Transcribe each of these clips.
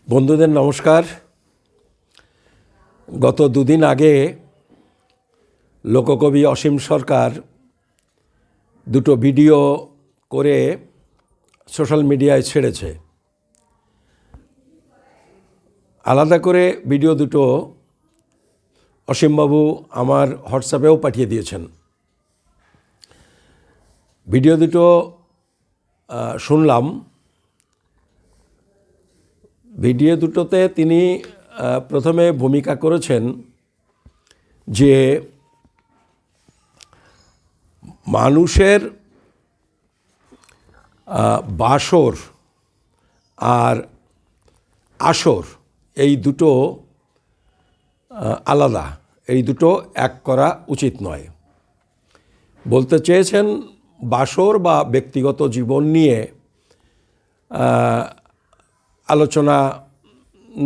বন্ধুদের নমস্কার। গত দুদিন আগে লোককবি অসীম সরকার দুটো ভিডিও করে সোশ্যাল মিডিয়ায় ছেড়েছে। আলাদা করে ভিডিও দুটো অসীমবাবু আমার হোয়াটসঅ্যাপেও পাঠিয়ে দিয়েছেন। ভিডিও দুটো শুনলাম। ভিডিও দুটোতে তিনি প্রথমে ভূমিকা করেছেন যে মানুষের বাসর আর আসর এই দুটো আলাদা, এই দুটো এক করা উচিত নয়। বলতে চেয়েছেন বাসর বা ব্যক্তিগত জীবন নিয়ে আলোচনা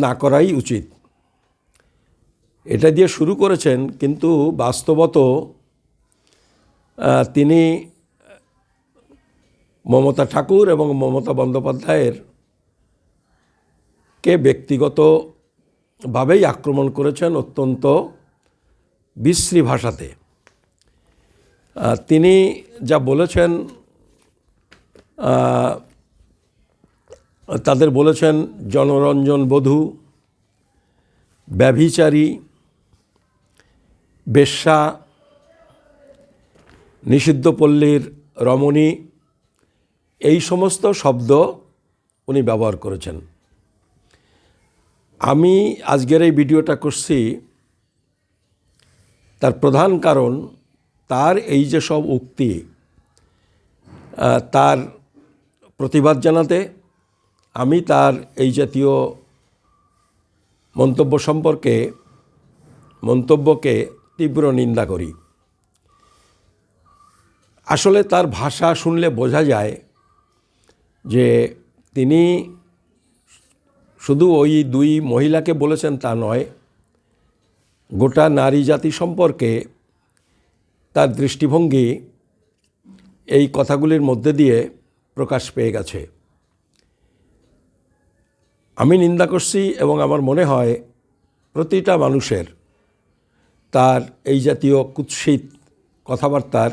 না করাই উচিত, এটা দিয়ে শুরু করেছেন। কিন্তু বাস্তবত তিনি মমতা ঠাকুর এবং মমতা বন্দ্যোপাধ্যায়ের কে ব্যক্তিগতভাবেই আক্রমণ করেছেন অত্যন্ত বিশ্রী ভাষাতে। তিনি যা বলেছেন, তাদের বলেছেন জনরঞ্জন বধূ, ব্যভিচারী, বেশ্যা, নিষিদ্ধ পল্লীর রমণী, এই সমস্ত শব্দ উনি ব্যবহার করেছেন। আমি আজকের এই ভিডিওটা করছি তার প্রধান কারণ, তার এই যে সব উক্তি, তার প্রতিবাদ জানাতে আমি তার এই জাতীয় মন্তব্যকে তীব্র নিন্দা করি। আসলে তার ভাষা শুনলে বোঝা যায় যে তিনি শুধু ওই দুই মহিলাকে বলেছেন তা নয়, গোটা নারী জাতি সম্পর্কে তার দৃষ্টিভঙ্গি এই কথাগুলির মধ্যে দিয়ে প্রকাশ পেয়ে গেছে। আমি নিন্দা করছি এবং আমার মনে হয় প্রতিটা মানুষের তার এই জাতীয় কুৎসিত কথাবার্তার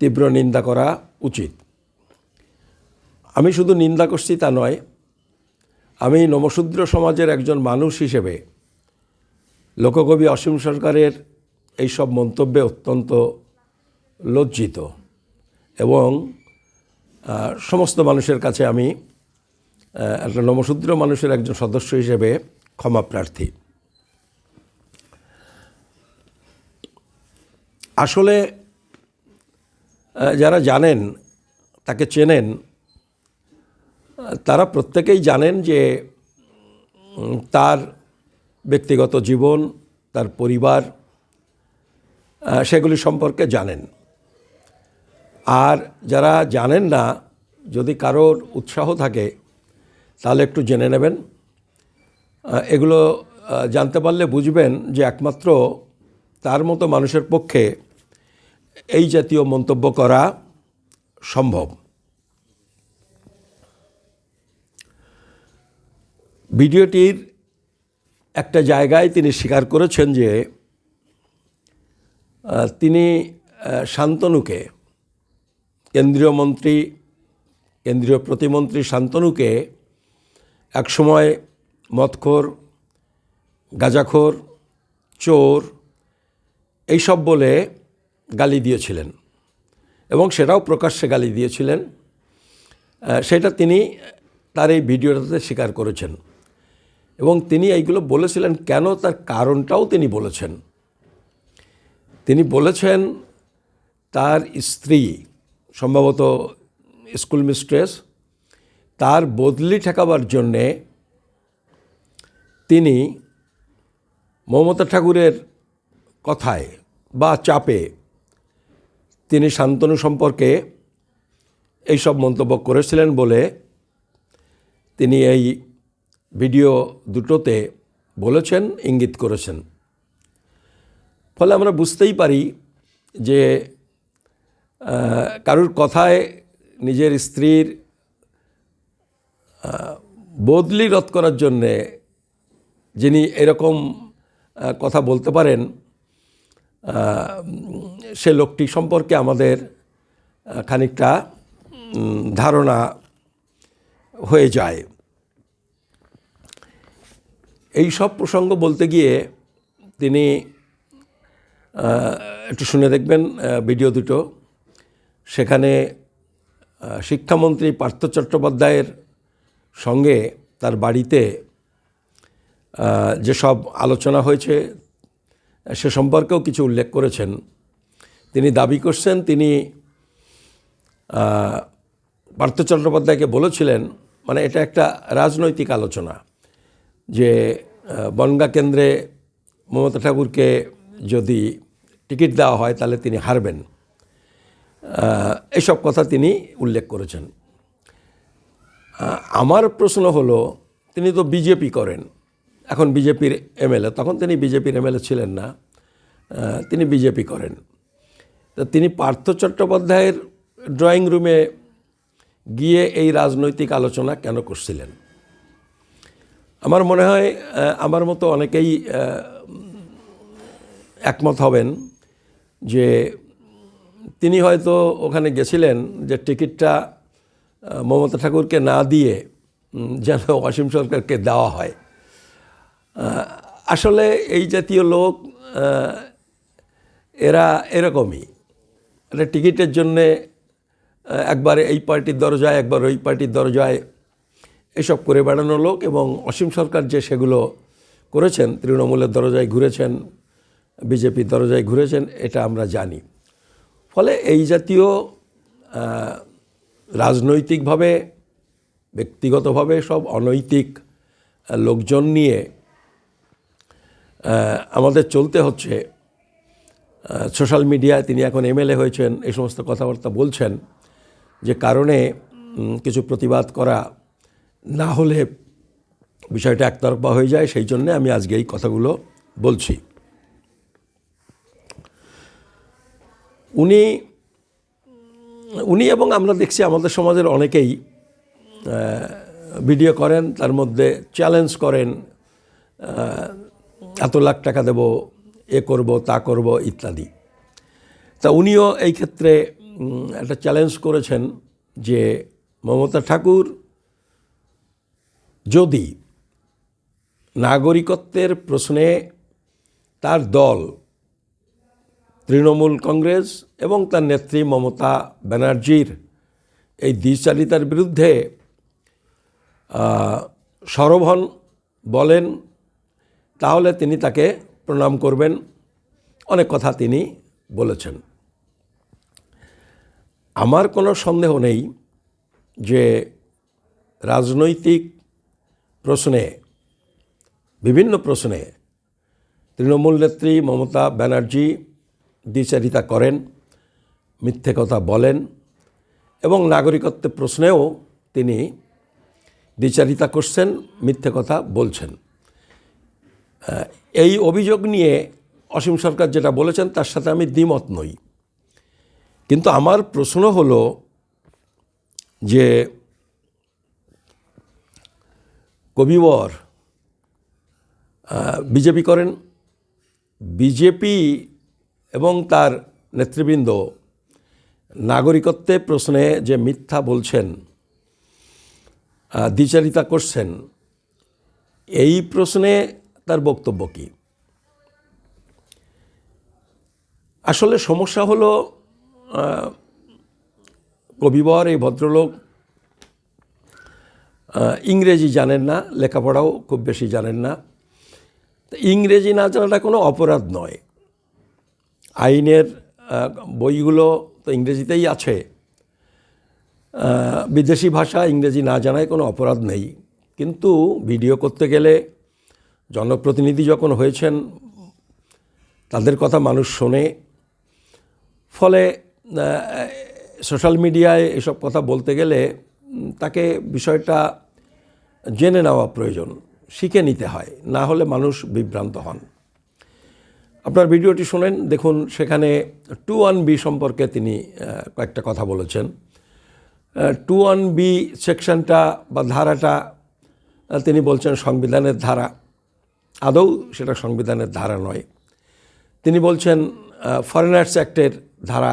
তীব্র নিন্দা করা উচিত। আমি শুধু নিন্দা করছি তা নয়, আমি নমশূদ্র সমাজের একজন মানুষ হিসেবে লোককবি অসীম সরকারের এই সব মন্তব্যে অত্যন্ত লজ্জিত এবং সমস্ত মানুষের কাছে আমি একটা নমশূদ্র মানুষের একজন সদস্য হিসেবে ক্ষমা প্রার্থী। আসলে যারা জানেন, তাকে চেনেন, তারা প্রত্যেকেই জানেন যে তার ব্যক্তিগত জীবন, তার পরিবার, সেগুলি সম্পর্কে জানেন। আর যারা জানেন না, যদি কারোর উৎসাহ থাকে তাহলে একটু জেনে নেবেন। এগুলো জানতে পারলে বুঝবেন যে একমাত্র তার মতো মানুষের পক্ষে এই জাতীয় মন্তব্য করা সম্ভব। ভিডিওটির একটা জায়গায় তিনি স্বীকার করেছেন যে তিনি শান্তনুকে, কেন্দ্রীয় প্রতিমন্ত্রী শান্তনুকে একসময় মদখোর, গাঁজাখোর, চোর এইসব বলে গালি দিয়েছিলেন এবং সেটাও প্রকাশ্যে গালি দিয়েছিলেন। সেটা তিনি তার এই ভিডিওটাতে স্বীকার করেছেন এবং তিনি এইগুলো বলেছিলেন কেন, তার কারণটাও তিনি বলেছেন। তিনি বলেছেন তার স্ত্রী, সম্ভবত স্কুল মিস্ট্রেস, তার বদলি ঠেকাবার জন্যে তিনি মমতা ঠাকুরের কথায় বা চাপে তিনি শান্তনু সম্পর্কে এইসব মন্তব্য করেছিলেন বলে তিনি এই ভিডিও দুটোতে বলেছেন, ইঙ্গিত করেছেন। ফলে আমরা বুঝতেই পারি যে কারুর কথায় নিজের স্ত্রীর বদলি রদ করার জন্যে যিনি এরকম কথা বলতে পারেন, সে লোকটি সম্পর্কে আমাদের খানিকটা ধারণা হয়ে যায়। এই সব প্রসঙ্গ বলতে গিয়ে তিনি একটু শুনে দেখবেন ভিডিও দুটো। সেখানে শিক্ষামন্ত্রী পার্থ চট্টোপাধ্যায়ের সঙ্গে তার বাড়িতে যেসব আলোচনা হয়েছে সে সম্পর্কেও কিছু উল্লেখ করেছেন। তিনি দাবি করছেন তিনি পার্থ চট্টোপাধ্যায়কে বলেছিলেন, মানে এটা একটা রাজনৈতিক আলোচনা, যে বনগাঁ কেন্দ্রে মমতা ঠাকুরকে যদি টিকিট দেওয়া হয় তাহলে তিনি হারবেন। এসব কথা তিনি উল্লেখ করেছেন। আমার প্রশ্ন হলো, তিনি তো বিজেপি করেন, এখন বিজেপির এমএলএ, তখন তিনি বিজেপির এমএলএ ছিলেন না, তিনি বিজেপি করেন। তো তিনি পার্থ চট্টোপাধ্যায়ের ড্রয়িং রুমে গিয়ে এই রাজনৈতিক আলোচনা কেন করছিলেন? আমার মনে হয় আমার মতো অনেকেই একমত হবেন যে তিনি হয়তো ওখানে গেছিলেন যে টিকিটটা মমতা ঠাকুরকে না দিয়ে যেন অসীম সরকারকে দেওয়া হয়। আসলে এই জাতীয় লোক এরা এরকমই, এটা টিকিটের জন্যে একবার এই পার্টির দরজায় একবার ওই পার্টির দরজায় এসব করে বেড়ানো লোক। এবং অসীম সরকার যে সেগুলো করেছেন, তৃণমূলের দরজায় ঘুরেছেন, বিজেপির দরজায় ঘুরেছেন, এটা আমরা জানি। ফলে এই জাতীয় রাজনৈতিকভাবে ব্যক্তিগতভাবে সব অনৈতিক লোকজন নিয়ে আমাদের চলতে হচ্ছে। সোশ্যাল মিডিয়ায় তিনি এখন এমএলএ হয়েছেন, এই সমস্ত কথাবার্তা বলছেন, যে কারণে কিছু প্রতিবাদ করা না হলে বিষয়টা একতরফা হয়ে যায়। সেই জন্যে আমি আজকে এই কথাগুলো বলছি। উনি এবং আমরা দেখছি আমাদের সমাজের অনেকেই ভিডিও করেন, তার মধ্যে চ্যালেঞ্জ করেন, এত লাখ টাকা দেব, এ করব, তা করব ইত্যাদি। তা উনিও এই ক্ষেত্রে একটা চ্যালেঞ্জ করেছেন যে মমতা ঠাকুর যদি নাগরিকত্বের প্রশ্নে তার দল তৃণমূল কংগ্রেস এবং তার নেত্রী মমতা ব্যানার্জির এই দ্বিচারিতার বিরুদ্ধে সরব হন, বলেন, তাহলে তিনি তাকে প্রণাম করবেন। অনেক কথা তিনি বলেছেন। আমার কোনো সন্দেহ নেই যে রাজনৈতিক প্রশ্নে, বিভিন্ন প্রশ্নে তৃণমূল নেত্রী মমতা ব্যানার্জি দ্বিচারিতা করেন, মিথ্যে কথা বলেন, এবং নাগরিকত্বের প্রশ্নেও তিনি দ্বিচারিতা করছেন, মিথ্যে কথা বলছেন। এই অভিযোগ নিয়ে অসীম সরকার যেটা বলেছেন তার সাথে আমি দ্বিমত নই। কিন্তু আমার প্রশ্ন হলো যে কবিবর বিজেপি করেন, বিজেপি এবং তার নেতৃবৃন্দ নাগরিকত্বের প্রশ্নে যে মিথ্যা বলছেন, দ্বিচারিতা করছেন, এই প্রশ্নে তার বক্তব্য কী? আসলে সমস্যা হলো কবিবর এই ভদ্রলোক ইংরেজি জানেন না, লেখাপড়াও খুব বেশি জানেন না। ইংরেজি না জানাটা কোনো অপরাধ নয়। আইনের বইগুলো তো ইংরেজিতেই আছে, বিদেশি ভাষা ইংরেজি না জানায় কোনো অপরাধ নেই। কিন্তু ভিডিও করতে গেলে জনপ্রতিনিধি যখন হয়েছেন, তাদের কথা মানুষ শোনে। ফলে সোশ্যাল মিডিয়ায় এসব কথা বলতে গেলে তাকে বিষয়টা জেনে নেওয়া প্রয়োজন, শিখে নিতে হয়, না হলে মানুষ বিভ্রান্ত হন। আপনার ভিডিওটি শোনেন, দেখুন সেখানে 21B সম্পর্কে তিনি কয়েকটা কথা বলেছেন। 21B সেকশনটা বা ধারাটা তিনি বলছেন সংবিধানের ধারা, আদৌ সেটা সংবিধানের ধারা নয়। তিনি বলছেন ফরেনার্স অ্যাক্টের ধারা,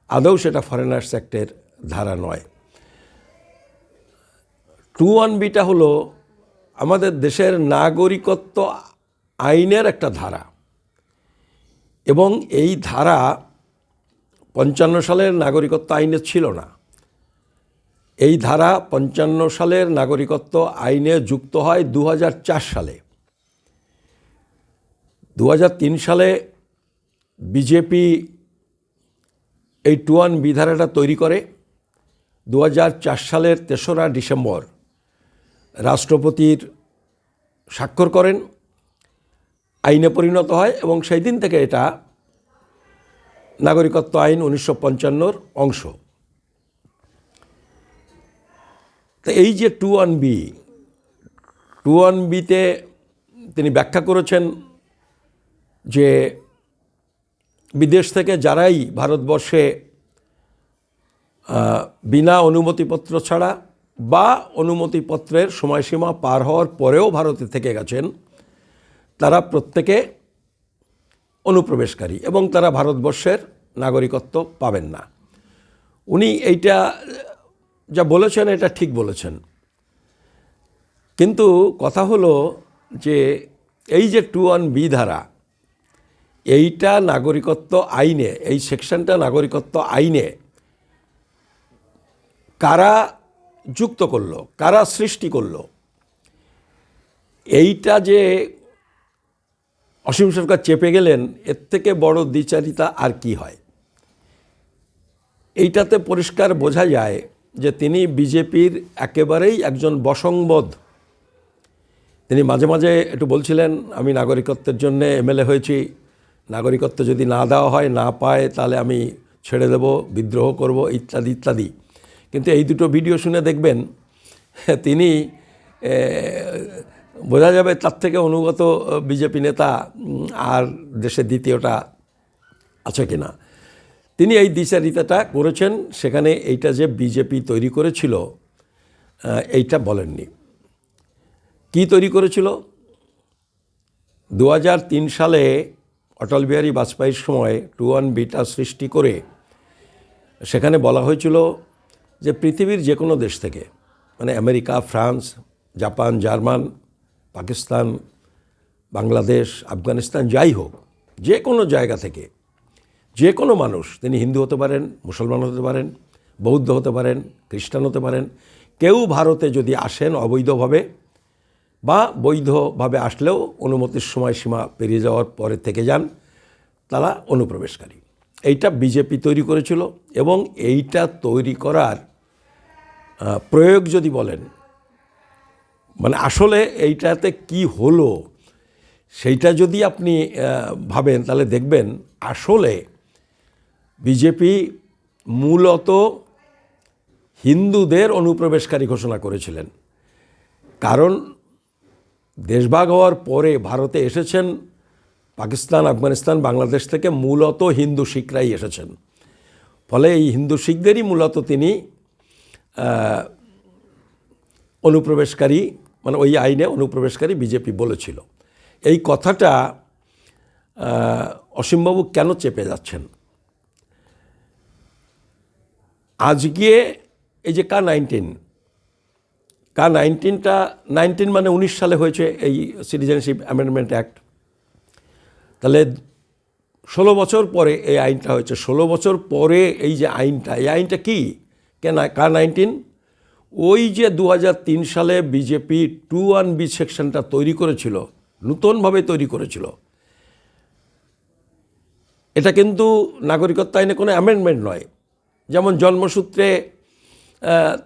আদৌ সেটা ফরেনার্স অ্যাক্টের ধারা নয়। 2(1)(b)টা হলো আমাদের দেশের নাগরিকত্ব আইনের একটা ধারা, এবং এই ধারা 55 সালের নাগরিকত্ব আইনে ছিল না। এই ধারা 55 সালের নাগরিকত্ব আইনে যুক্ত হয় 2004 সালে। 2003 সালে বিজেপি এই 2(1)(b) ধারাটা তৈরি করে। 2004 সালের 3রা ডিসেম্বর রাষ্ট্রপতির স্বাক্ষর করেন, আইনে পরিণত হয়, এবং সেই দিন থেকে এটা নাগরিকত্ব আইন 1955-র অংশ। তো এই যে 2(1)(b)তে তিনি ব্যাখ্যা করেছেন যে বিদেশ থেকে যারাই ভারতবর্ষে বিনা অনুমতিপত্র ছাড়া বা অনুমতিপত্রের সময়সীমা পার হওয়ার পরেও ভারতে থেকে গেছেন, তারা প্রত্যেকে অনুপ্রবেশকারী এবং তারা ভারতবর্ষের নাগরিকত্ব পাবেন না। উনি এইটা যা বলেছেন এটা ঠিক বলেছেন, কিন্তু কথা হলো যে এই যে 2(1)(b) ধারা, এইটা নাগরিকত্ব আইনে, এই সেকশনটা নাগরিকত্ব আইনে কারা যুক্ত করলো, কারা সৃষ্টি করলো, এইটা যে অসীম সরকার চেপে গেলেন, এর থেকে বড় দ্বিচারিতা আর কি হয়? এইটাতে পরিষ্কার বোঝা যায় যে তিনি বিজেপির একেবারেই একজন বশংবদ। তিনি মাঝে মাঝে একটু বলছিলেন, আমি নাগরিকত্বের জন্য এমএলএ হয়েছি, নাগরিকত্ব যদি না দেওয়া হয়, না পায়, তাহলে আমি ছেড়ে দেব, বিদ্রোহ করব, ইত্যাদি ইত্যাদি। কিন্তু এই দুটো ভিডিও শুনে দেখবেন তিনি বোঝা যাবে তার থেকে অনুগত বিজেপি নেতা আর দেশে দ্বিতীয়টা আছে কিনা। তিনি এই দ্বিচারিতাটা করেছেন, সেখানে এইটা যে বিজেপি তৈরি করেছিল এইটা বলেননি। কি তৈরি করেছিল? 2003 সালে অটল বিহারী বাজপেয়ীর সময় 2(1)(b)টা সৃষ্টি করে সেখানে বলা হয়েছিল যে পৃথিবীর যে কোনো দেশ থেকে, মানে America, France, Japan, German, Pakistan, Bangladesh, Afghanistan, যাই হোক, যে কোনো জায়গা থেকে যে কোনো মানুষ, তিনি হিন্দু হতে পারেন, মুসলমান হতে পারেন, বৌদ্ধ হতে পারেন, খ্রিস্টান হতে পারেন, কেউ ভারতে যদি আসেন অবৈধভাবে বা বৈধভাবে আসলেও অনুমতির সময়সীমা পেরিয়ে যাওয়ার পরে থেকে যান, তারা অনুপ্রবেশকারী। এইটা বিজেপি তৈরি করেছিল, এবং এইটা তৈরি করার প্রয়োগ যদি বলেন, মানে আসলে এইটাতে কি হলো সেইটা যদি আপনি ভাবেন, তাহলে দেখবেন আসলে বিজেপি মূলত হিন্দুদের অনুপ্রবেশকারী ঘোষণা করেছিলেন। কারণ দেশভাগ হওয়ার পরে ভারতে এসেছেন পাকিস্তান, আফগানিস্তান, বাংলাদেশ থেকে মূলত হিন্দু শিখরাই এসেছেন। ফলে এই হিন্দু শিখদেরই মূলত তিনি অনুপ্রবেশকারী, মানে ওই আইনে অনুপ্রবেশকারী বিজেপি বলেছিল। এই কথাটা অসীমবাবু কেন চেপে যাচ্ছেন? আজকে এই যে K-19টা 19 মানে 19 সালে হয়েছে এই সিটিজেনশিপ অ্যামেন্ডমেন্ট অ্যাক্ট, তাহলে 16 বছর পরে এই আইনটা হয়েছে। 16 বছর পরে এই যে আইনটা, এই আইনটা কি? K-19 ওই যে 2003 সালে বিজেপি 2(1)(b) সেকশনটা তৈরি করেছিল, নূতনভাবে তৈরি করেছিল। এটা কিন্তু নাগরিকত্ব আইনে কোনো অ্যামেন্ডমেন্ট নয়। যেমন জন্মসূত্রে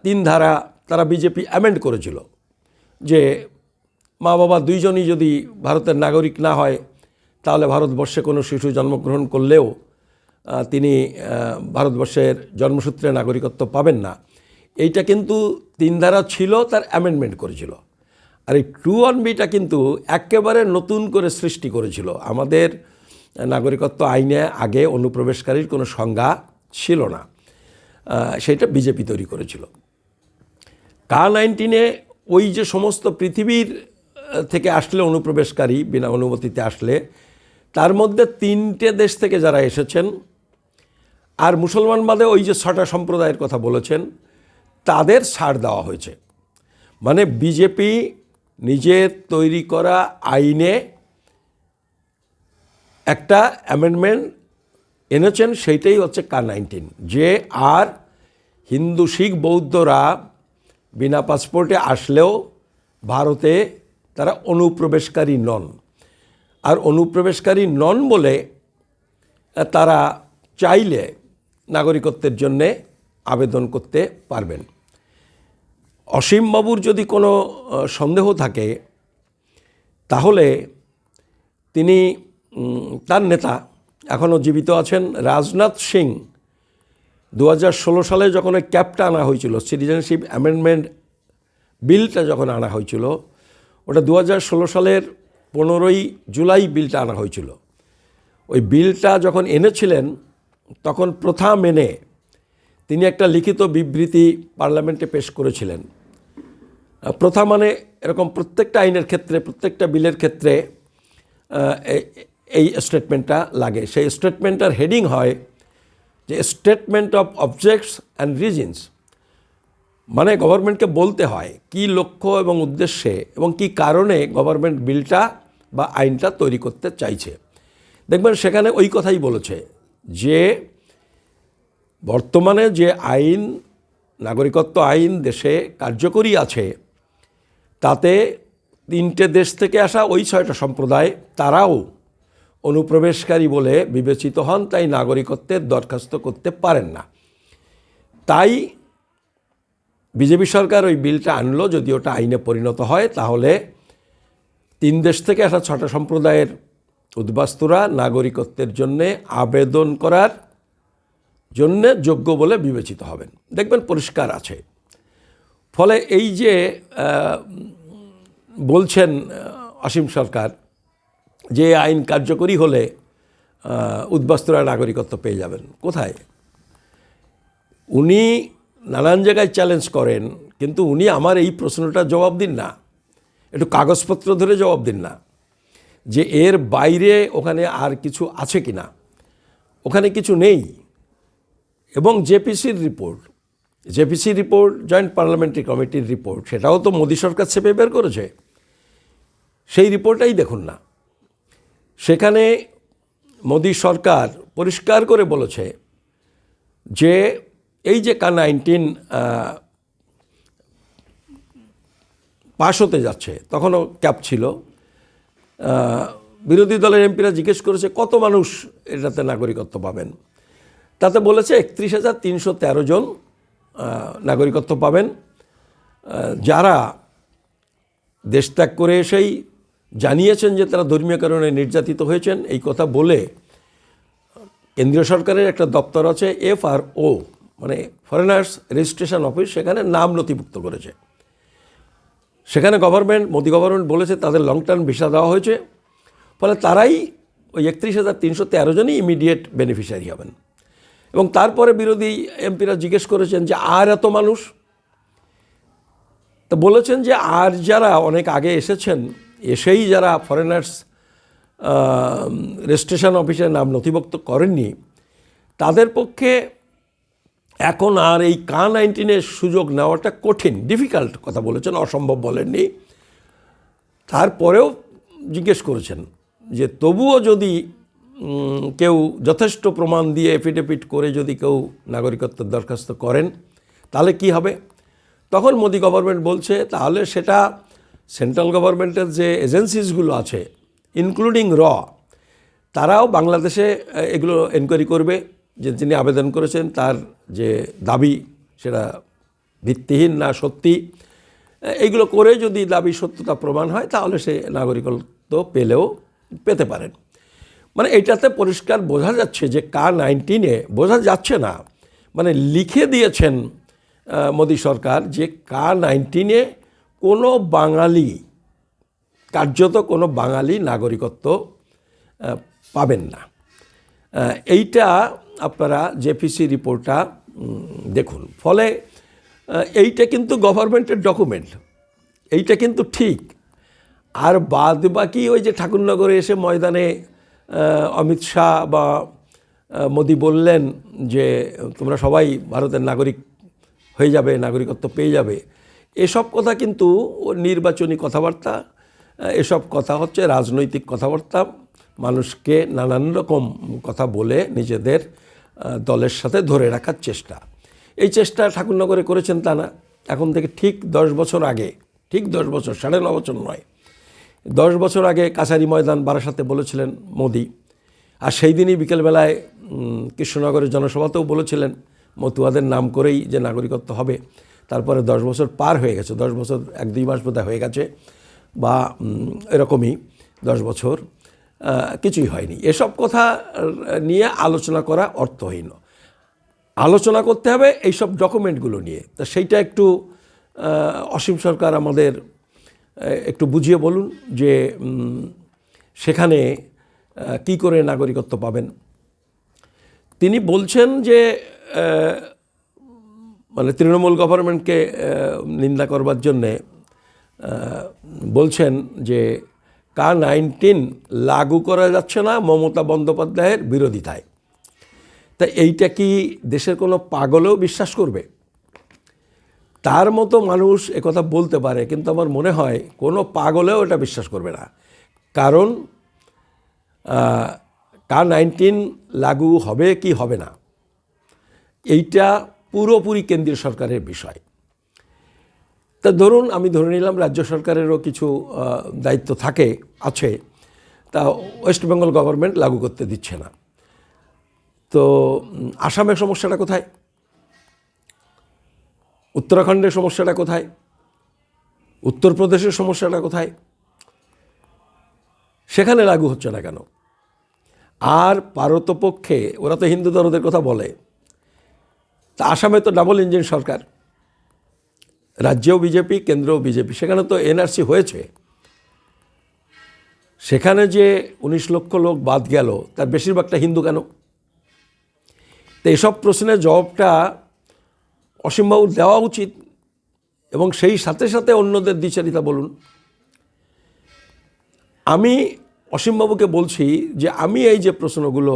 3 ধারা তারা বিজেপি অ্যামেন্ড করেছিল যে মা বাবা দুইজনই যদি ভারতের নাগরিক না হয়, তাহলে ভারতবর্ষে কোনো শিশু জন্মগ্রহণ করলেও তিনি ভারতবর্ষের জন্মসূত্রে নাগরিকত্ব পাবেন না। এইটা কিন্তু 3 ধারা ছিল, তার অ্যামেন্ডমেন্ট করেছিল। আর এই 2(1)(b)টা কিন্তু একেবারে নতুন করে সৃষ্টি করেছিল। আমাদের নাগরিকত্ব আইনে আগে অনুপ্রবেশকারীর কোনো সংজ্ঞা ছিল না, সেটা বিজেপি তৈরি করেছিল। K-19 ওই যে সমস্ত পৃথিবীর থেকে আসলে অনুপ্রবেশকারী বিনা অনুমতিতে আসলে তার মধ্যে 3টে দেশ থেকে যারা এসেছেন আর মুসলমান বাদে ওই যে 6টা সম্প্রদায়ের কথা বলেছেন তাদের ছাড় দেওয়া হয়েছে। মানে বিজেপি নিজের তৈরি করা আইনে একটা অ্যামেন্ডমেন্ট এনেছেন, সেইটাই হচ্ছে K-19, যে আর হিন্দু শিখ বৌদ্ধরা বিনা পাসপোর্টে আসলেও ভারতে তারা অনুপ্রবেশকারী নন। আর অনুপ্রবেশকারী নন বলে তারা চাইলে নাগরিকত্বের জন্যে আবেদন করতে পারবেন। অসীমবাবুর যদি কোনো সন্দেহ থাকে তাহলে তিনি তার নেতা এখনও জীবিত আছেন রাজনাথ সিং 2016 সালে যখন ওই ক্যাপটা আনা হয়েছিল, সিটিজেনশিপ অ্যামেন্ডমেন্ট বিলটা যখন আনা হয়েছিল, ওটা 2016 সালের 15ই জুলাই বিলটা আনা হয়েছিল। ওই বিলটা যখন এনেছিলেন তখন প্রথা মেনে তিনি একটা লিখিত বিবৃতি পার্লামেন্টে পেশ করেছিলেন। প্রথা মানে এরকম প্রত্যেকটা আইনের ক্ষেত্রে, প্রত্যেকটা বিলের ক্ষেত্রে এই স্টেটমেন্টটা লাগে। সেই স্টেটমেন্টটার হেডিং হয় যে statement of objects and reasons, মানে গভর্নমেন্টকে বলতে হয় কী লক্ষ্য এবং উদ্দেশ্যে এবং কী কারণে গভর্নমেন্ট বিলটা বা আইনটা তৈরি করতে চাইছে। দেখবেন সেখানে ওই কথাই বলেছে যে বর্তমানে যে আইন, নাগরিকত্ব আইন দেশে কার্যকরী আছে, তাতে 3টে দেশ থেকে আসা ওই 6টা সম্প্রদায় তারাও অনুপ্রবেশকারী বলে বিবেচিত হন, তাই নাগরিকত্বের দরখাস্ত করতে পারেন না। তাই বিজেপি সরকার ওই বিলটা আনলো, যদি ওটা আইনে পরিণত হয় তাহলে 3 দেশ থেকে আসা 6টা সম্প্রদায়ের উদ্বাস্তুরা নাগরিকত্বের জন্যে আবেদন করার জন্যে যোগ্য বলে বিবেচিত হবেন। দেখবেন পরিষ্কার আছে। ফলে এই যে বলছেন অসীম সরকার যে আইন কার্যকরী হলে উদ্বাস্তুরা নাগরিকত্ব পেয়ে যাবেন, কোথায়? উনি নানান জায়গায় চ্যালেঞ্জ করেন, কিন্তু উনি আমার এই প্রশ্নটা জবাব দিন না, একটু কাগজপত্র ধরে জবাব দিন না যে এর বাইরে ওখানে আর কিছু আছে কি না। ওখানে কিছু নেই। এবং জেপিসির রিপোর্ট জয়েন্ট পার্লামেন্টারি কমিটির রিপোর্ট, সেটাও তো মোদী সরকার চেপে বের করেছে। সেই রিপোর্টটাই দেখুন না, সেখানে মোদী সরকার পরিষ্কার করে বলেছে যে এই যে K-19 পাশ হতে যাচ্ছে, তখনও ক্যাপ ছিল, বিরোধী দলের এমপিরা জিজ্ঞেস করেছে কত মানুষ এটাতে নাগরিকত্ব পাবেন। তাতে বলেছে 31,313 জন নাগরিকত্ব পাবেন, যারা দেশ ত্যাগ করে এসেই জানিয়েছেন যে তারা ধর্মীয় কারণে নির্যাতিত হয়েছেন। এই কথা বলে কেন্দ্রীয় সরকারের একটা দপ্তর আছে FRO, মানে ফরেনার্স রেজিস্ট্রেশন অফিস, সেখানে নাম নথিভুক্ত করেছে। সেখানে মোদি গভর্নমেন্ট বলেছে তাদের লং টার্ম ভিসা দেওয়া হয়েছে, ফলে তারাই ওই 31,313 জনই ইমিডিয়েট বেনিফিশিয়ারি হবেন। এবং তারপরে বিরোধী এমপিরা জিজ্ঞেস করেছেন যে আর এত মানুষ, তো বলেছেন যে আর যারা অনেক আগে এসেছেন, এসেই যারা ফরেনার্স রেজিস্ট্রেশন অফিসে নাম নথিভুক্ত করেননি, তাদের পক্ষে এখন আর এই K-19 সুযোগ নেওয়াটা কঠিন, ডিফিকাল্ট কথা বলেছেন, অসম্ভব বলেননি। তারপরেও জিজ্ঞেস করেছেন যে তবুও যদি কেউ যথেষ্ট প্রমাণ দিয়ে এফিডেভিট করে যদি কেউ নাগরিকত্বের দরখাস্ত করেন তাহলে কি হবে? তখন মোদি গভর্নমেন্ট বলছে তাহলে সেটা সেন্ট্রাল গভর্নমেন্টের যে এজেন্সিসগুলো আছে ইনক্লুডিং তারাও বাংলাদেশে এগুলো এনকোয়ারি করবে যে যিনি আবেদন করেছেন তার যে দাবি সেটা ভিত্তিহীন না সত্যি, এইগুলো করে যদি দাবি সত্যতা প্রমাণ হয় তাহলে সে নাগরিকত্ব পেতে পারেন। মানে এইটাতে পরিষ্কার বোঝা যাচ্ছে যে K-19 বোঝা যাচ্ছে না, মানে লিখে দিয়েছেন মোদী সরকার যে K-19 কোনো বাঙালি, কার্যত কোনো বাঙালি নাগরিকত্ব পাবেন না। এইটা আপনারা জেপিসি রিপোর্টটা দেখুন। ফলে এইটা কিন্তু গভর্নমেন্টের ডকুমেন্ট, এইটা কিন্তু ঠিক। আর বাদ বাকি ওই যে ঠাকুরনগরে এসে ময়দানে অমিত শাহ বা মোদি বললেন যে তোমরা সবাই ভারতের নাগরিক হয়ে যাবে, নাগরিকত্ব পেয়ে যাবে, এসব কথা কিন্তু নির্বাচনী কথাবার্তা, এসব কথা হচ্ছে রাজনৈতিক কথাবার্তা, মানুষকে নানান রকম কথা বলে নিজেদের দলের সাথে ধরে রাখার চেষ্টা। এই চেষ্টা ঠাকুরনগরে করেছেন তা না, এখন থেকে ঠিক 10 বছর আগে, ঠিক 10 বছর, 9.5 বছর নয়, 10 বছর আগে কাছারি ময়দান বারাসাতে বলেছিলেন মোদি। আর সেই দিনই বিকেলবেলায় কৃষ্ণনগরের জনসভাতেও বলেছিলেন মতুয়াদের নাম করেই যে নাগরিকত্ব হবে। তারপরে 10 বছর পার হয়ে গেছে, 10 বছর 1-2 মাস বোধহয় হয়ে গেছে বা এরকমই 10 বছর, কিছুই হয়নি। এসব কথা নিয়ে আলোচনা করা অর্থহীন। আলোচনা করতে হবে এইসব ডকুমেন্টগুলো নিয়ে। তা সেইটা একটু অসীম সরকার আমাদের একটু বুঝিয়ে বলুন যে সেখানে কি করে নাগরিকত্ব পাবেন। তিনি বলছেন যে মানে তৃণমূল গভর্নমেন্টকে নিন্দা করবার জন্যে বলছেন যে K-19 লাগু করা যাচ্ছে না মমতা বন্দ্যোপাধ্যায়ের বিরোধিতায়। তা এইটা কি দেশের কোনো পাগলেও বিশ্বাস করবে? তার মতো মানুষ একথা বলতে পারে, কিন্তু আমার মনে হয় কোনো পাগলেও এটা বিশ্বাস করবে না। কারণ K-19 লাগু হবে কি হবে না, এইটা পুরোপুরি কেন্দ্রীয় সরকারের বিষয়। তা ধরুন, আমি ধরে নিলাম রাজ্য সরকারেরও কিছু দায়িত্ব আছে, তা ওয়েস্ট বেঙ্গল গভর্নমেন্ট লাগু করতে দিচ্ছে না। তো আসামের সমস্যাটা কোথায়? উত্তরাখণ্ডের সমস্যাটা কোথায়? উত্তরপ্রদেশের সমস্যাটা কোথায়? সেখানে লাগু হচ্ছে না কেন? আর পারতপক্ষে ওরা তো হিন্দু দরদের কথা বলে, তা আসামে তো ডাবল ইঞ্জিন সরকার, রাজ্যেও বিজেপি, কেন্দ্রেও বিজেপি, সেখানে তো NRC হয়েছে। সেখানে যে 19 লক্ষ লোক বাদ গেল, তার বেশিরভাগটা হিন্দু কেন? তো এসব প্রশ্নের জবাবটা অসীমবাবুর দেওয়া উচিত, এবং সেই সাথে সাথে অন্যদের দ্বিচারিতা বলুন। আমি অসীমবাবুকে বলছি যে আমি এই যে প্রশ্নগুলো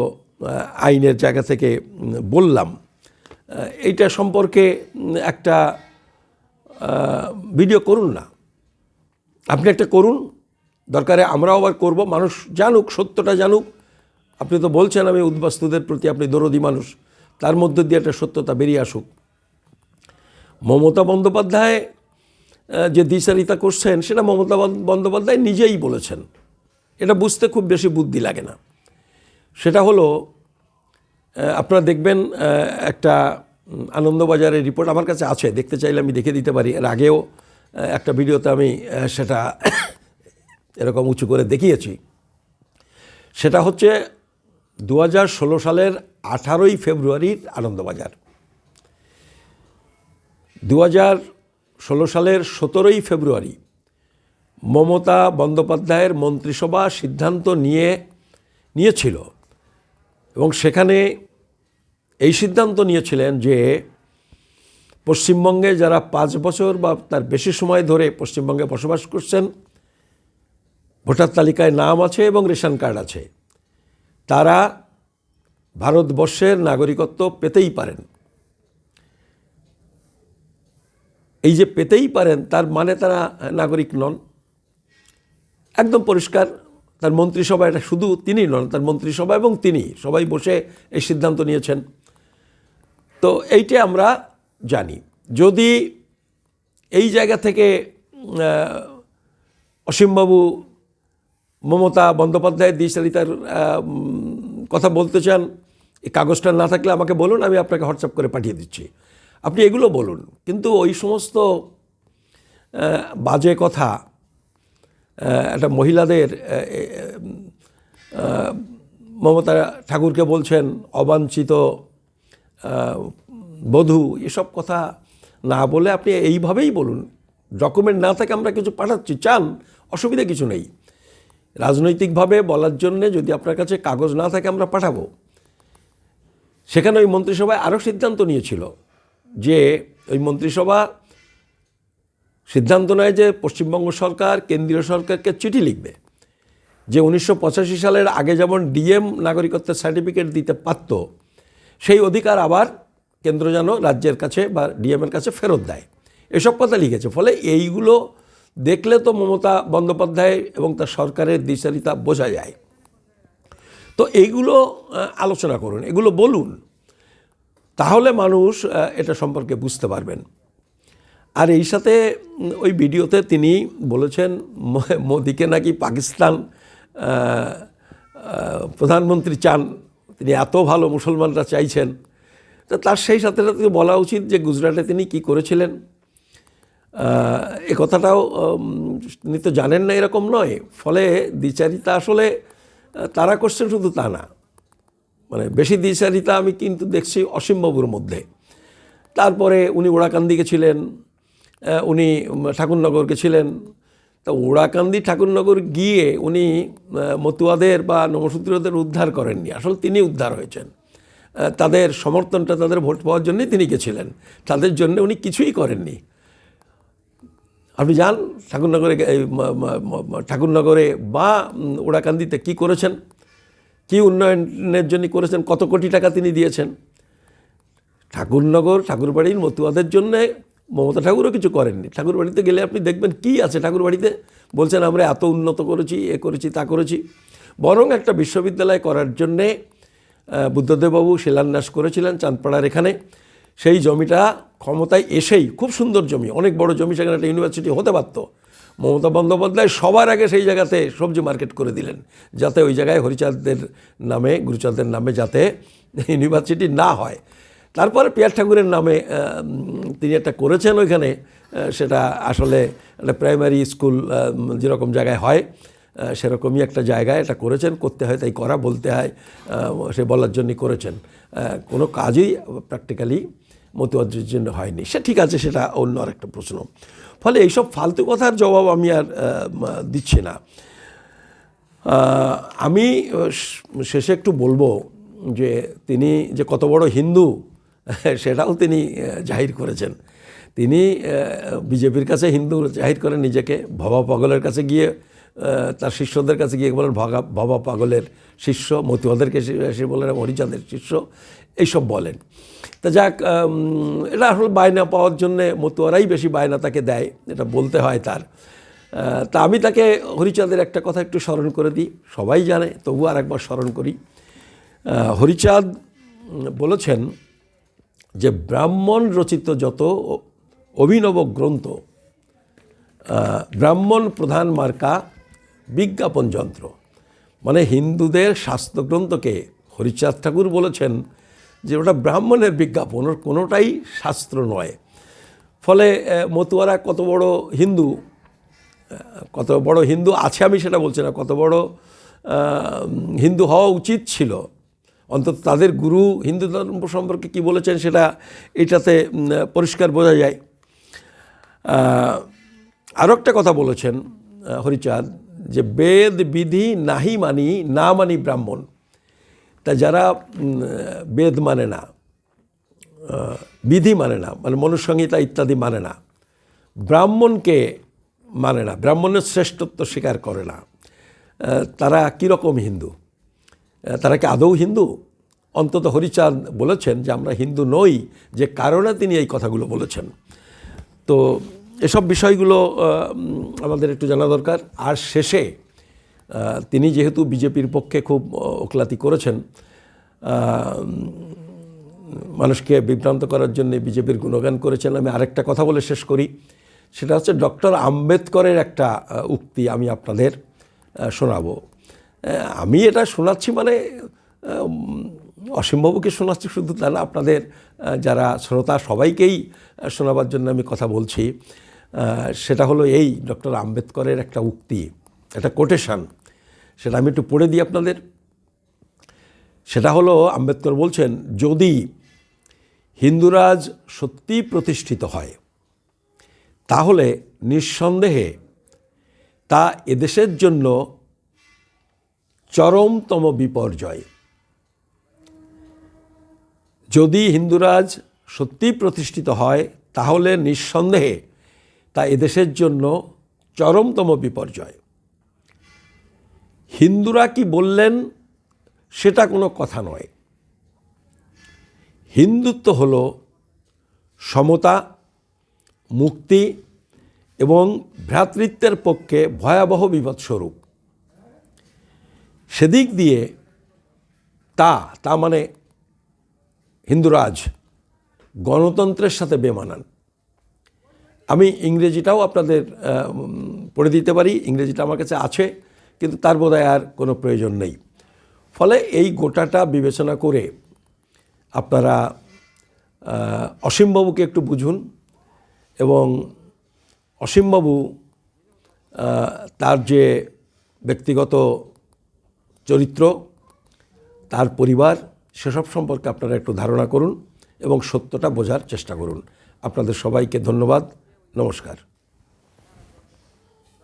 আইনের জায়গা থেকে বললাম, এইটা সম্পর্কে একটা ভিডিও করুন না, আপনি একটা করুন, দরকারে আমরাও আবার করব, মানুষ জানুক, সত্যটা জানুক। আপনি তো বলছেন আমি উদ্বাস্তুদের প্রতি আপনি দরদি মানুষ, তার মধ্যে দিয়ে একটা সত্যতা বেরিয়ে আসুক। মমতা বন্দ্যোপাধ্যায় যে দ্বিচারিতা করছেন সেটা মমতা বন্দ্যোপাধ্যায় নিজেই বলেছেন, এটা বুঝতে খুব বেশি বুদ্ধি লাগে না। সেটা হলো, আপনারা দেখবেন একটা আনন্দবাজারের রিপোর্ট আমার কাছে আছে, দেখতে চাইলে আমি দেখে দিতে পারি। এর আগেও একটা ভিডিওতে আমি সেটা এরকম উঁচু করে দেখিয়েছি। সেটা হচ্ছে 2016 সালের 18ই ফেব্রুয়ারির আনন্দবাজার। 2016 সালের 17ই ফেব্রুয়ারি মমতা বন্দ্যোপাধ্যায়ের মন্ত্রিসভা সিদ্ধান্ত নিয়েছিল, এবং সেখানে এই সিদ্ধান্ত নিয়েছিলেন যে পশ্চিমবঙ্গে যারা 5 বছর বা তার বেশি সময় ধরে পশ্চিমবঙ্গে বসবাস করছেন, ভোটার তালিকায় নাম আছে এবং রেশন কার্ড আছে, তারা ভারতবর্ষের নাগরিকত্ব পেতেই পারেন। এই যে পেতেই পারেন, তার মানে তারা নাগরিক নন, একদম পরিষ্কার। তার মন্ত্রিসভা, এটা শুধু তিনি নন, তার মন্ত্রিসভা এবং তিনি সবাই বসে এই সিদ্ধান্ত নিয়েছেন। তো এইটা আমরা জানি। যদি এই জায়গা থেকে অসীমবাবু মমতা বন্দ্যোপাধ্যায়ের দ্বিচারিতার কথা বলতে চান, এই কাগজটা না থাকলে আমাকে বলুন, আমি আপনাকে হোয়াটসঅ্যাপ করে পাঠিয়ে দিচ্ছি, আপনি এগুলো বলুন। কিন্তু ওই সমস্ত বাজে কথা, একটা মহিলাদের, মমতা ঠাকুরকে বলছেন অবাঞ্ছিত বধূ, এসব কথা না বলে আপনি এইভাবেই বলুন। ডকুমেন্ট না থাকে আমরা কিছু পাঠাচ্ছি, চান, অসুবিধা কিছু নেই। রাজনৈতিকভাবে বলার জন্যে যদি আপনার কাছে কাগজ না থাকে আমরা পাঠাবো। সেখানে ওই মন্ত্রিসভায় আরও সিদ্ধান্ত নিয়েছিল যে ওই মন্ত্রিসভা সিদ্ধান্ত নেয় যে পশ্চিমবঙ্গ সরকার কেন্দ্রীয় সরকারকে চিঠি লিখবে যে 1985 সালের আগে যেমন ডিএম নাগরিকত্বের সার্টিফিকেট দিতে পারত, সেই অধিকার আবার কেন্দ্র যেন রাজ্যের কাছে বা ডিএমের কাছে ফেরত দেয়, এসব কথা লিখেছে। ফলে এইগুলো দেখলে তো মমতা বন্দ্যোপাধ্যায় এবং তার সরকারের দিশারিতা বোঝা যায়। তো এইগুলো আলোচনা করুন, এগুলো বলুন, তাহলে মানুষ এটা সম্পর্কে বুঝতে পারবেন। আর এই সাথে ওই ভিডিওতে তিনি বলেছেন মোদিকে নাকি পাকিস্তান প্রধানমন্ত্রী চান, তিনি এত ভালো মুসলমানরা চাইছেন। তো তার সেই সাথে সাথে বলা উচিত যে গুজরাটে তিনি কি করেছিলেন, এ কথাটাও তিনি তো জানেন না এরকম নয়। ফলে দ্বিচারিতা আসলে তারা করছেন শুধু তা না, মানে বেশি দ্বিচারিতা আমি কিন্তু দেখছি অসীমবাবুর মধ্যে। তারপরে উনি ওড়াকান্দি গেছিলেন, উনি ঠাকুরনগর গেছিলেন। তা ওড়াকান্দি ঠাকুরনগর গিয়ে উনি মতুয়াদের বা নমশূদ্রদের উদ্ধার করেননি, আসলে তিনি উদ্ধার হয়েছেন। তাদের সমর্থনটা, তাদের ভোট পাওয়ার জন্যই তিনি গেছিলেন, তাদের জন্য উনি কিছুই করেননি। আপনি যান ঠাকুরনগরে বা ওড়াকান্দিতে কি করেছেন, কি উন্নয়নের জন্য করেছেন, কত কোটি টাকা তিনি দিয়েছেন। ঠাকুরবাড়ির মতুয়াদের জন্যে মমতা ঠাকুরও কিছু করেননি। ঠাকুরবাড়িতে গেলে আপনি দেখবেন কি আছে ঠাকুরবাড়িতে, বলছেন আমরা এত উন্নত করেছি, এ করেছি, তা করেছি। বরং একটা বিশ্ববিদ্যালয় করার জন্যে বুদ্ধদেববাবু শিলান্যাস করেছিলেন চাঁদপাড়ার এখানে। সেই জমিটা ক্ষমতায় এসেই, খুব সুন্দর জমি, অনেক বড় জমি, সেখানে একটা ইউনিভার্সিটি হতে পারত। মমতা বন্দ্যোপাধ্যায় সবার আগে সেই জায়গাতে সবজি মার্কেট করে দিলেন, যাতে ওই জায়গায় হরিচাঁদের নামে, গুরুচাঁদের নামে যাতে ইউনিভার্সিটি না হয়। তারপরে পিয়ার ঠাকুরের নামে তিনি একটা করেছেন ওইখানে, সেটা আসলে একটা প্রাইমারি স্কুল যেরকম জায়গায় হয় সেরকমই একটা জায়গায় এটা করেছেন। করতে হয় তাই করা, বলতে হয় সে বলার জন্যই করেছেন। কোনো কাজই প্র্যাকটিক্যালি মতুয়াদের জন্য হয়নি। সে ঠিক আছে, সেটা অন্য আর একটা প্রশ্ন। ফলে এইসব ফালতু কথার জবাব আমি আর দিচ্ছি না। আমি শেষে একটু বলবো যে তিনি যে কত বড় হিন্দু সেটাও তিনি জাহির করেছেন। তিনি বিজেপির কাছে হিন্দু জাহির করেন নিজেকে, ভবা পাগলের কাছে গিয়ে, তার শিষ্যদের কাছে গিয়ে বলেন ভবা পাগলের শিষ্য, মতুয়াদেরকে এসে বলেন হরিচাঁদের শিষ্য, এইসব বলেন। তা যাক, এটা আসলে বায়না পাওয়ার জন্যে মতুয়ারাই বেশি বায়না তাকে দেয়, এটা বলতে হয় তার। তা আমি তাকে হরিচাঁদের একটা কথা একটু স্মরণ করে দিই, সবাই জানে, তবু আর একবার স্মরণ করি। হরিচাঁদ বলেছেন যে ব্রাহ্মণ রচিত যত অভিনব গ্রন্থ, ব্রাহ্মণ প্রধান মার্কা বিজ্ঞাপন যন্ত্র। মানে হিন্দুদের শাস্ত্রগ্রন্থকে হরিচাঁদ ঠাকুর বলেছেন যে ওটা ব্রাহ্মণের বিজ্ঞাপন, ওর কোনোটাই শাস্ত্র নয়। ফলে মতুয়ারা কত বড় হিন্দু আছে আমি সেটা বলছি না, কত বড় হিন্দু হওয়া উচিত ছিল, অন্তত তাদের গুরু হিন্দু ধর্ম সম্পর্কে কী বলেছেন সেটা এটাতে পরিষ্কার বোঝা যায়। আরও একটা কথা বলেছেন হরিচাঁদ যে বেদ বিধি নাহি মানি, না মানি ব্রাহ্মণ। তা যারা বেদ মানে না, বিধি মানে না, মানে মনুসংহিতা ইত্যাদি মানে না, ব্রাহ্মণকে মানে না, ব্রাহ্মণের শ্রেষ্ঠত্ব স্বীকার করে না, তারা কীরকম হিন্দু? তারা কি আদৌ হিন্দু? অন্তত হরিচাঁদ বলেছেন যে আমরা হিন্দু নই, যে কারণে তিনি এই কথাগুলো বলেছেন। তো এসব বিষয়গুলো আমাদের একটু জানা দরকার। আর শেষে তিনি যেহেতু বিজেপির পক্ষে খুব ওকলাতি করেছেন, মানুষকে বিভ্রান্ত করার জন্য বিজেপির গুণগান করেছেন, আমি আরেকটা কথা বলে শেষ করি। সেটা হচ্ছে ডক্টর আম্বেদকরের একটা উক্তি আমি আপনাদের শোনাবো। আমি এটা শোনাচ্ছি মানে অসীমবাবুকে শোনাচ্ছি শুধু তা না, আপনাদের যারা শ্রোতা সবাইকেই শোনাবার জন্য আমি কথা বলছি। সেটা হলো এই ডক্টর আম্বেদকরের একটা উক্তি, একটা কোটেশন, সেটা আমি একটু পড়ে দিই আপনাদের। সেটা হলো, আম্বেদকর বলছেন, যদি হিন্দুরাজ সত্যি প্রতিষ্ঠিত হয় তাহলে নিঃসন্দেহে তা এদেশের জন্য চরমতম বিপর্যয়। যদি হিন্দুরাজ সত্যি প্রতিষ্ঠিত হয় তাহলে নিঃসন্দেহে তা এদেশের জন্য চরমতম বিপর্যয়। হিন্দুরা কি বললেন সেটা কোনো কথা নয়। হিন্দুত্ব হলো সমতা, মুক্তি এবং ভ্রাতৃত্বের পক্ষে ভয়াবহ বিপদস্বরূপ। সেদিক দিয়ে তা মানে হিন্দুরাজ গণতন্ত্রের সাথে বেমানান। আমি ইংরেজিটাও আপনাদের পড়ে দিতে পারি, ইংরেজিটা আমার কাছে আছে, কিন্তু তার বোধহয় আর কোনো প্রয়োজন নেই। ফলে এই গোটাটা বিবেচনা করে আপনারা অসীমবাবুকে একটু বুঝুন এবং অসীমবাবু তার যে ব্যক্তিগত চরিত্র, তার পরিবার, সেসব সম্পর্কে আপনারা একটু ধারণা করুন এবং সত্যটা বোঝার চেষ্টা করুন। আপনাদের সবাইকে ধন্যবাদ। নমস্কার।